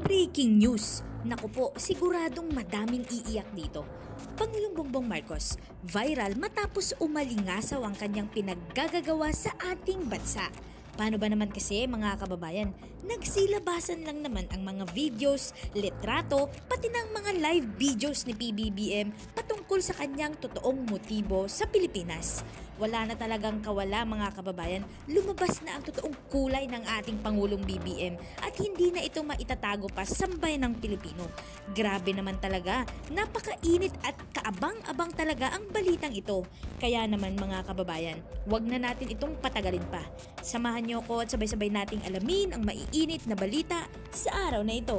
Breaking news! Naku po, siguradong madaming iiyak dito. Pangulong Bongbong Marcos, viral matapos umalingasaw ang kanyang pinaggagawa sa ating bansa. Paano ba naman kasi mga kababayan? Nagsilabasan lang naman ang mga videos, litrato, pati ng mga live videos ni PBBM patungkol sa kanyang totoong motibo sa Pilipinas. Wala na talagang kawala mga kababayan, lumabas na ang totoong kulay ng ating Pangulong BBM at hindi na ito maitatago pa sa sambayan ng Pilipino. Grabe naman talaga, napakainit at kaabang-abang talaga ang balitang ito. Kaya naman mga kababayan, wag na natin itong patagalin pa. Samahan niyo ko at sabay-sabay nating alamin ang maiinit na balita sa araw na ito.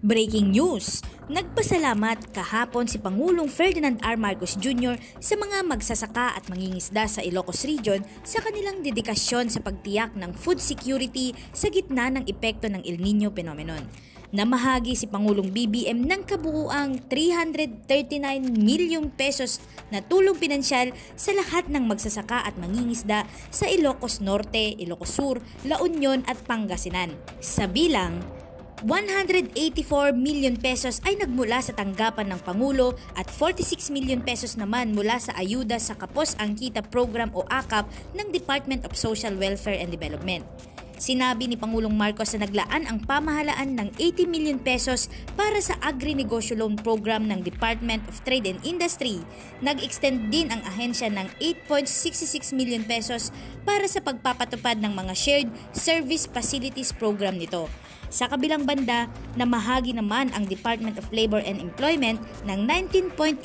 Breaking news! Nagpasalamat kahapon si Pangulong Ferdinand R. Marcos Jr. sa mga magsasaka at mangingisda sa Ilocos Region sa kanilang dedikasyon sa pagtiyak ng food security sa gitna ng epekto ng El Nino phenomenon. Namahagi si Pangulong BBM ng kabuuang 339 milyong pesos na tulong pinansyal sa lahat ng magsasaka at mangingisda sa Ilocos Norte, Ilocos Sur, La Union at Pangasinan. Sa bilang, 184 million pesos ay nagmula sa tanggapan ng Pangulo at 46 million pesos naman mula sa ayuda sa Kapos ang Kita Program o AKAP ng Department of Social Welfare and Development. Sinabi ni Pangulong Marcos na naglaan ang pamahalaan ng 80 million pesos para sa Agri-Negosyo Loan Program ng Department of Trade and Industry. Nag-extend din ang ahensya ng 8.66 million pesos para sa pagpapatupad ng mga Shared Service Facilities Program nito. Sa kabilang banda, namahagi naman ang Department of Labor and Employment ng 19.87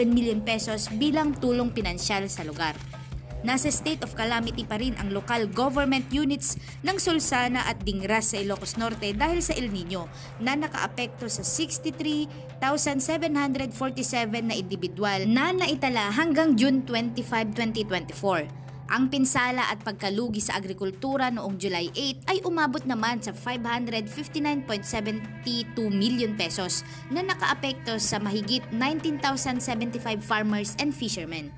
million pesos bilang tulong pinansyal sa lugar. Nasa state of calamity pa rin ang local government units ng Sulsana at Dingras sa Ilocos Norte dahil sa El Nino na nakaapekto sa 63,747 na individual na naitala hanggang June 25, 2024. Ang pinsala at pagkalugi sa agrikultura noong July 8 ay umabot naman sa 559.72 million pesos na nakaapekto sa mahigit 19,075 farmers and fishermen.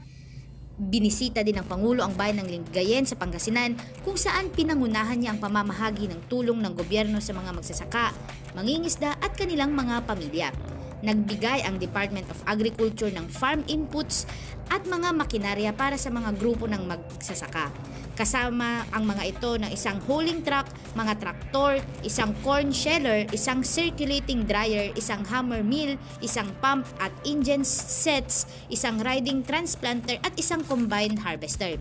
Binisita din ng Pangulo ang bayan ng Lingayen sa Pangasinan kung saan pinangunahan niya ang pamamahagi ng tulong ng gobyerno sa mga magsasaka, mangingisda at kanilang mga pamilya. Nagbigay ang Department of Agriculture ng farm inputs at mga makinarya para sa mga grupo ng magsasaka. Kasama ang mga ito ng isang hulling truck, mga traktor, isang corn sheller, isang circulating dryer, isang hammer mill, isang pump at engine sets, isang riding transplanter at isang combined harvester.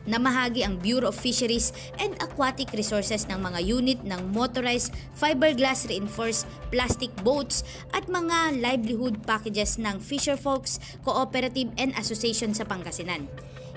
Namahagi ang Bureau of Fisheries and Aquatic Resources ng mga unit ng motorized fiberglass reinforced plastic boats at mga livelihood packages ng Fisherfolks Cooperative and Association sa Pangasinan.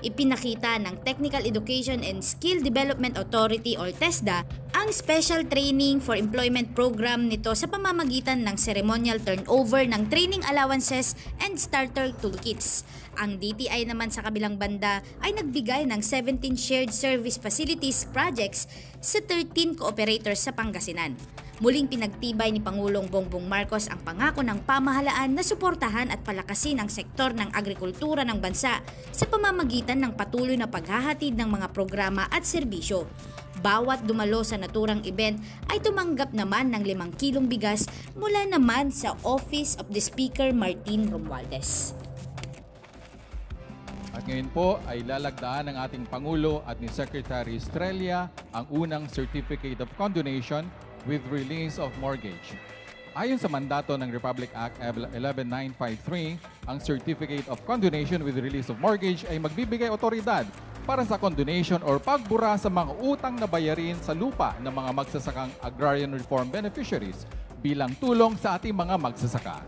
Ipinakita ng Technical Education and Skill Development Authority or TESDA ang Special Training for Employment Program nito sa pamamagitan ng ceremonial turnover ng training allowances and starter toolkits. Ang DTI naman sa kabilang banda ay nagbigay ng 17 shared service facilities projects sa 13 cooperators sa Pangasinan. Muling pinagtibay ni Pangulong Bongbong Marcos ang pangako ng pamahalaan na suportahan at palakasin ang sektor ng agrikultura ng bansa sa pamamagitan ng patuloy na paghahatid ng mga programa at serbisyo. Bawat dumalo sa naturang event ay tumanggap naman ng 5 kilong bigas mula naman sa Office of the Speaker Martin Romualdez. At ngayon po ay lalagdaan ng ating Pangulo at ni Secretary Estrella ang unang Certificate of Condonation with release of mortgage. Ayon sa mandato ng Republic Act 11953, ang Certificate of Condonation with release of mortgage ay magbibigay otoridad para sa condonation or pagbura sa mga utang na bayarin sa lupa ng mga magsasakang agrarian reform beneficiaries bilang tulong sa ating mga magsasaka.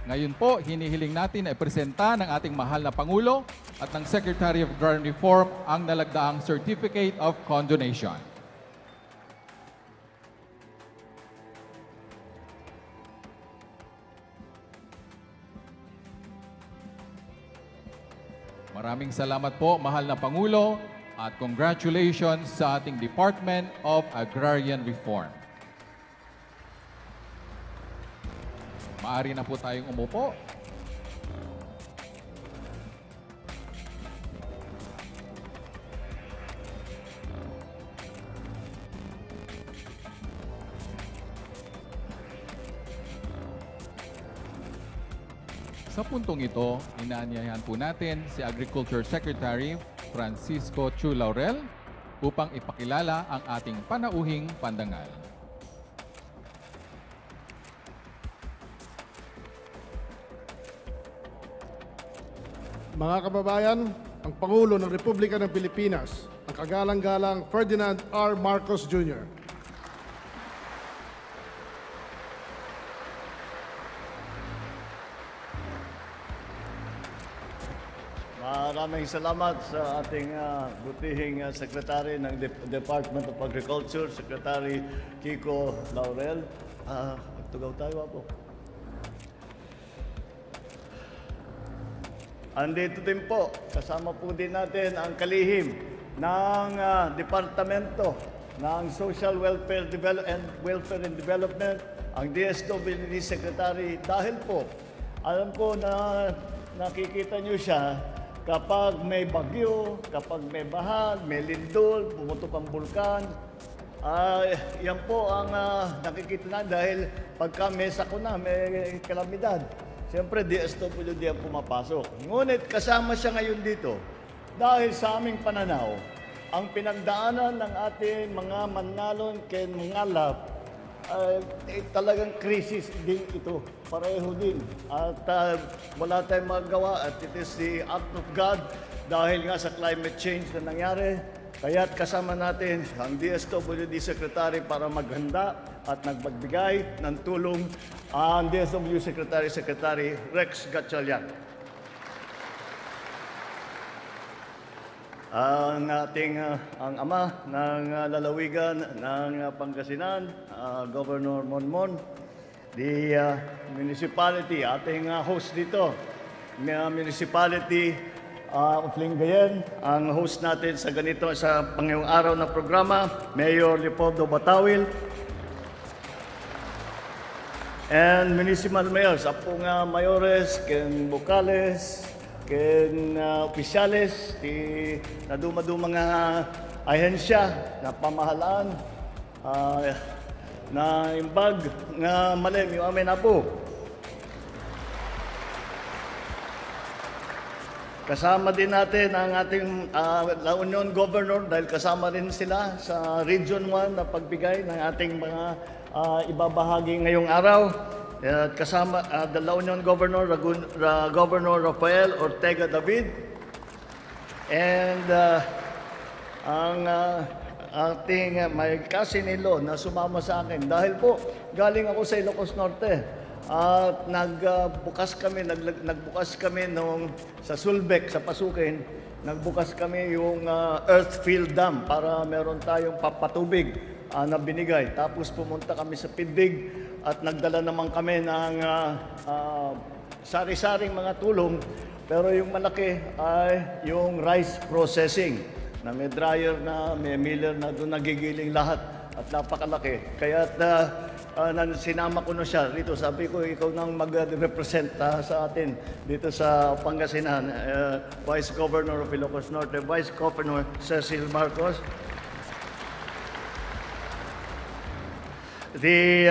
Ngayon po, hinihiling natin na ipresenta ng ating mahal na Pangulo at ng Secretary of Agrarian Reform ang nalagdaang Certificate of Condonation. Maraming salamat po, mahal na Pangulo, at congratulations sa ating Department of Agrarian Reform. Maaari na po tayong umupo. Sa puntong ito, inaanyayahan po natin si Agriculture Secretary Francisco Chu Laurel upang ipakilala ang ating panauhing pandangal. Mga kababayan, ang Pangulo ng Republika ng Pilipinas, ang kagalang-galang Ferdinand R. Marcos Jr. Maraming salamat sa ating butihing Secretary ng Department of Agriculture, Secretary Kiko Laurel. Magtugaw tayo po. Andito din po, kasama po din natin ang kalihim ng Departamento ng Social Welfare and Development, ang DSWD Secretary, dahil po, alam ko na nakikita nyo siya kapag may bagyo, kapag may baha, may lindol, pumutok ang bulkan. Yan po ang nakikita na dahil pagka may sakuna, may kalamidad. Siyempre, DSWD ang pumapasok. Ngunit kasama siya ngayon dito dahil sa aming pananaw, ang pinagdaanan ng ating mga manlalon ken mangalap talagang krisis din ito. Pareho din. At wala tayong magawa at it is the act of God dahil nga sa climate change na nangyari. Kaya't kasama natin ang DSWD Secretary para maghanda at nagbigay ng tulong ang DSWD Secretary Rex Gatchalian. Ang ating ang ama ng lalawigan ng Pangasinan, Governor Monmon, the municipality, ating host dito, municipality of Lingayen, ang host natin sa ganito sa pangayong araw na programa, Mayor Leopoldo Batawil, and municipal mayors, apong mayores, ken Bocales, ken opisyales, na dumadumang ahensya na pamahalaan, na imbag nga malim yung amin apo. Kasama din natin ang ating La Union Governor dahil kasama rin sila sa Region 1 na pagbigay ng ating mga ibabahagi ngayong araw. At kasama the La Union Governor, Governor Rafael Ortega David, and ang ating may kasinilo na sumama sa akin dahil po galing ako sa Ilocos Norte. At nagbukas kami nung sa Sulbec, sa Pasukin, nagbukas kami yung Earthfield Dam para meron tayong papatubig na binigay. Tapos pumunta kami sa Pindig at nagdala naman kami ng sari-saring mga tulong. Pero yung malaki ay yung rice processing na may dryer na, may miller na doon nagigiling lahat at napakalaki. Kaya sinama ko na siya dito. Sabi ko, ikaw nang mag-represent sa atin dito sa Pangasinan. Vice Governor of Ilocos Norte, Vice Governor Cecil Marcos. The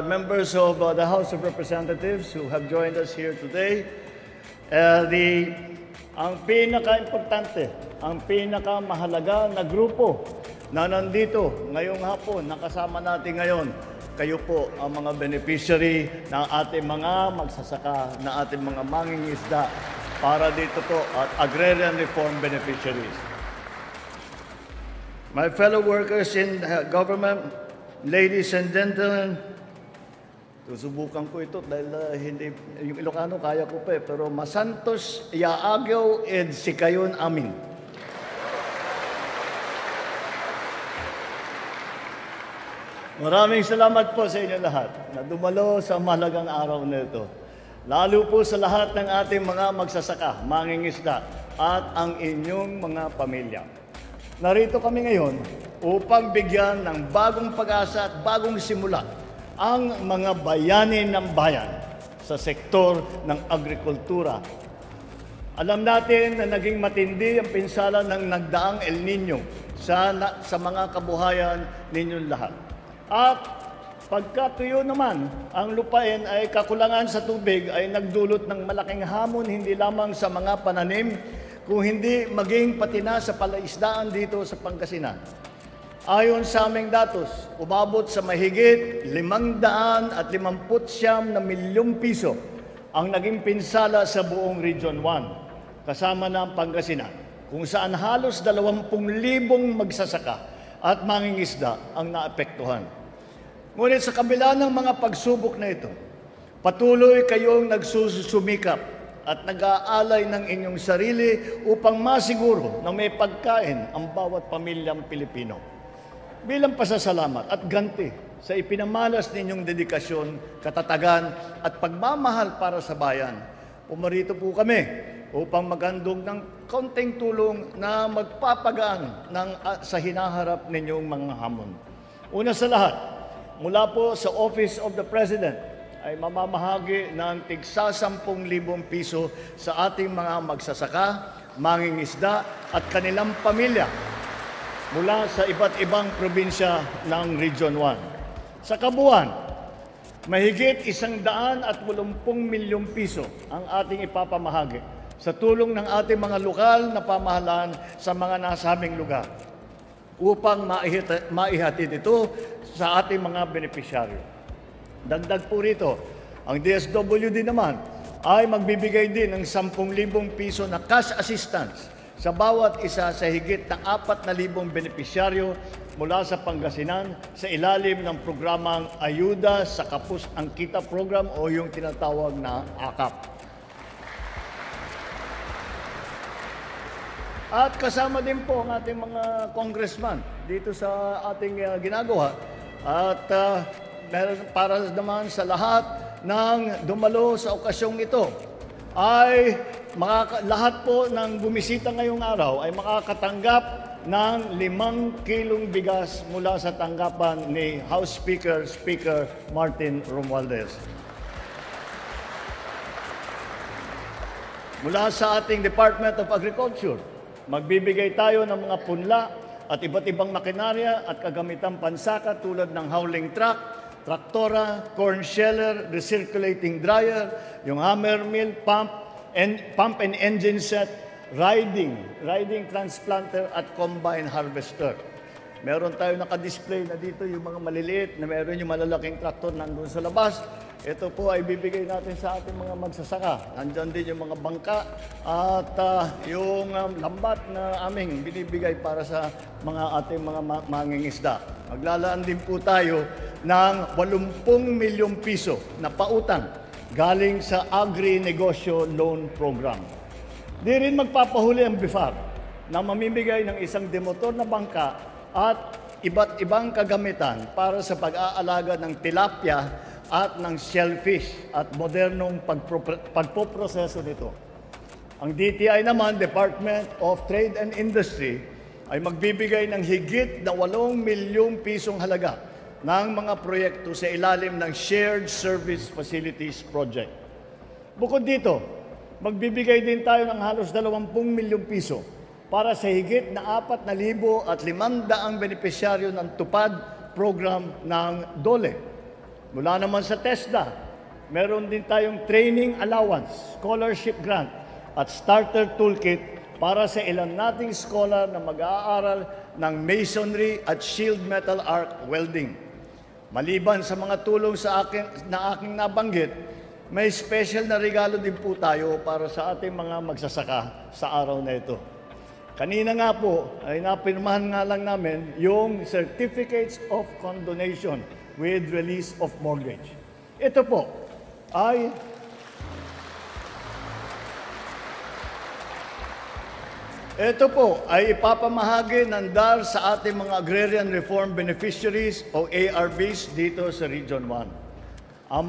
members of the House of Representatives who have joined us here today. Ang pinaka-importante, ang pinaka-mahalaga na grupo na nandito ngayong hapon, nakasama natin ngayon, kayo po ang mga beneficiary ng ating mga magsasaka, na ating mga mangingisda para dito po at agrarian reform beneficiaries. My fellow workers in government, ladies and gentlemen, susubukan ko ito dahil hindi, yung Ilocano kaya ko pa pero masantos iaagaw ed sikayon amin. Maraming salamat po sa inyo lahat na dumalo sa mahalagang araw na ito. Lalo po sa lahat ng ating mga magsasaka, mangingisda, at ang inyong mga pamilya. Narito kami ngayon upang bigyan ng bagong pag-asa at bagong simula ang mga bayani ng bayan sa sektor ng agrikultura. Alam natin na naging matindi ang pinsala ng nagdaang El Nino sa mga kabuhayan ninyong lahat. At Pagkatuyo naman, ang lupain ay kakulangan sa tubig ay nagdulot ng malaking hamon hindi lamang sa mga pananim, kung hindi maging pati na sa palaisdaan dito sa Pangasinan. Ayon sa aming datos, umabot sa mahigit 559 na milyong piso ang naging pinsala sa buong Region 1, kasama na ang Pangasinan, kung saan halos 20,000 magsasaka at mangingisda ang naapektuhan. Ngunit sa kabila ng mga pagsubok na ito, patuloy kayong nagsusumikap at nag-aalay ng inyong sarili upang masiguro na may pagkain ang bawat pamilyang Pilipino. Bilang pasasalamat at ganti sa ipinamalas ninyong dedikasyon, katatagan at pagmamahal para sa bayan, pumarito po kami upang maghandog ng kaunting tulong na magpapagaan sa hinaharap ninyong mga hamon. Una sa lahat, mula po sa Office of the President ay mamamahagi ng tigsa 10,000 piso sa ating mga magsasaka, mangingisda at kanilang pamilya mula sa iba't ibang probinsya ng Region 1. Sa kabuuan, mahigit 180 milyong piso ang ating ipapamahagi sa tulong ng ating mga lokal na pamahalaan sa mga nasabing lugar upang maihatid ito sa ating mga benepisyaryo. Dagdag po rito, ang DSWD naman ay magbibigay din ng 10,000 piso na cash assistance sa bawat isa sa higit ng 4,000 benepisyaryo mula sa Pangasinan sa ilalim ng programang Ayuda sa Kapus ang Kita Program o yung tinatawag na AKAP. At kasama din po ang ating mga congressman dito sa ating ginagawa. At para naman sa lahat ng dumalo sa okasyong ito, ay lahat po ng bumisita ngayong araw ay makakatanggap ng 5 kilong bigas mula sa tanggapan ni House Speaker Martin Romualdez. Mula sa ating Department of Agriculture, magbibigay tayo ng mga punla at iba't ibang makinarya at kagamitang pansaka tulad ng hauling truck, traktora, corn sheller, recirculating dryer, yung hammer mill, pump and engine set, riding transplanter at combine harvester. Meron tayo naka-display na dito yung mga maliliit na meron yung malalaking traktor nandun sa labas. Ito po ay bibigay natin sa ating mga magsasaka. Nandyan din yung mga bangka at yung lambat na aming binibigay para sa mga ating mga mangingisda. Maglalaan din po tayo ng 80 milyong piso na pautang galing sa Agri-Negosyo Loan Program. Di rin magpapahuli ang BIFAR na mamimigay ng isang demotor na bangka at iba't ibang kagamitan para sa pag-aalaga ng tilapia at ng shellfish at modernong pagpoproseso nito. Ang DTI naman, Department of Trade and Industry, ay magbibigay ng higit na 8 milyong pisong halaga ng mga proyekto sa ilalim ng Shared Service Facilities Project. Bukod dito, magbibigay din tayo ng halos 20 milyong piso para sa higit na 4,500 benepisyaryo ng TUPAD program ng DOLE. Mula naman sa TESDA, meron din tayong training allowance, scholarship grant at starter toolkit para sa ilan nating scholar na mag-aaral ng masonry at shield metal arc welding. Maliban sa mga tulong sa aking nabanggit, may special na regalo din po tayo para sa ating mga magsasaka sa araw na ito. Kanina nga po ay napirmahan nga lang namin yung Certificates of Condonation with Release of Mortgage. Ito po ay ipapamahagi ng DAR sa ating mga Agrarian Reform Beneficiaries o ARBs dito sa Region 1. Ang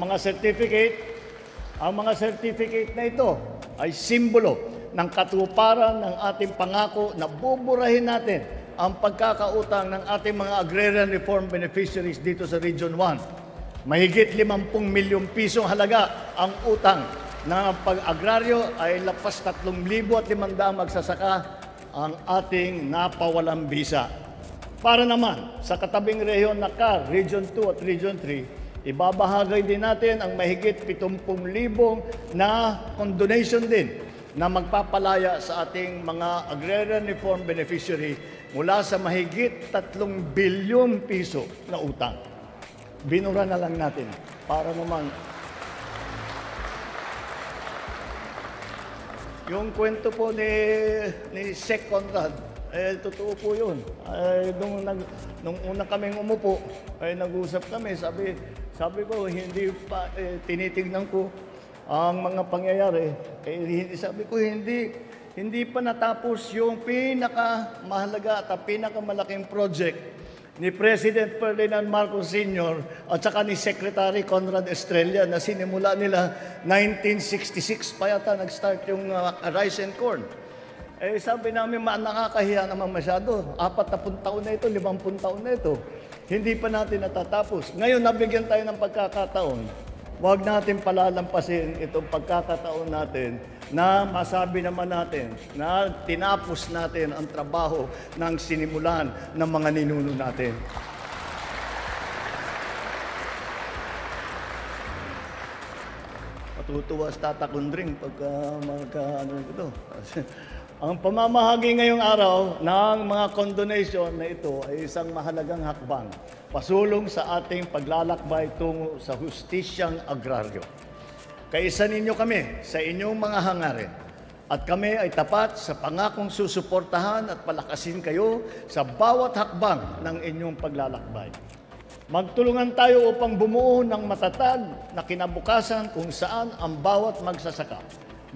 mga certificate na ito ay simbolo ng katuparan ng ating pangako na buburahin natin ang pagkakautang ng ating mga Agrarian Reform Beneficiaries dito sa Region 1. Mahigit 50 milyong pisong halaga ang utang na pag-agraryo ay lapas 3,500 magsasaka ang ating napawalang bisa. Para naman sa katabing rehiyon na CAR, Region 2 at Region 3, ibabahagay din natin ang mahigit 70,000 na condonation din na magpapalaya sa ating mga agrarian reform beneficiary mula sa mahigit 3 bilyong piso na utang. Binura na lang natin para naman yung kwento po ni Sec Conrad, totoo po yun. Nung una kaming umupo, nag-usap kami, sabi ko, hindi pa, tinitignan ko ang mga pangyayari. Sabi ko, hindi pa natapos yung pinakamahalaga at pinakamalaking project ni President Ferdinand Marcos Sr. at saka ni Secretary Conrad Estrella na sinimula nila 1966 pa yata nag-start yung rice and corn. Sabi namin, nakakahiya naman masyado. 40 taon na ito, 50 taon na ito. Hindi pa natin natatapos. Ngayon, nabigyan tayo ng pagkakataon. Huwag natin palalampasin itong pagkakataon natin na masabi naman natin na tinapos natin ang trabaho ng sinimulan ng mga ninuno natin. Matutuwa sa Tata Kundring pagka ito. Ang pamamahagi ngayong araw ng mga condonation na ito ay isang mahalagang hakbang pasulong sa ating paglalakbay tungo sa hustisyang agraryo. Kaisa ninyo kami sa inyong mga hangarin at kami ay tapat sa pangakong susuportahan at palakasin kayo sa bawat hakbang ng inyong paglalakbay. Magtulungan tayo upang bumuo ng matatag na kinabukasan kung saan ang bawat magsasaka,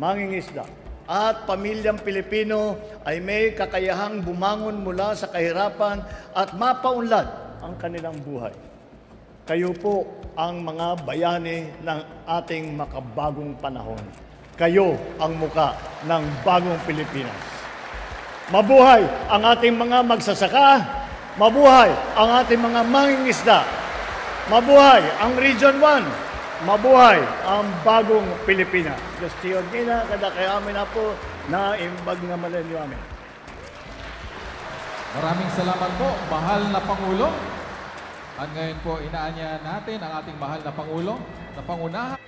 mangingisda, at pamilyang Pilipino ay may kakayahang bumangon mula sa kahirapan at mapaunlad ang kanilang buhay. Kayo po ang mga bayani ng ating makabagong panahon. Kayo ang muka ng bagong Pilipinas. Mabuhay ang ating mga magsasaka. Mabuhay ang ating mga mangingisda. Mabuhay ang Region 1. Mabuhay ang bagong Pilipinas. Diyos tiyon nina, kada kaya amin na po na imbag nga malenyo amin. Maraming salamat po, mahal na Pangulo. At ngayon po, inaanya natin ang ating mahal na Pangulo na pangunahan.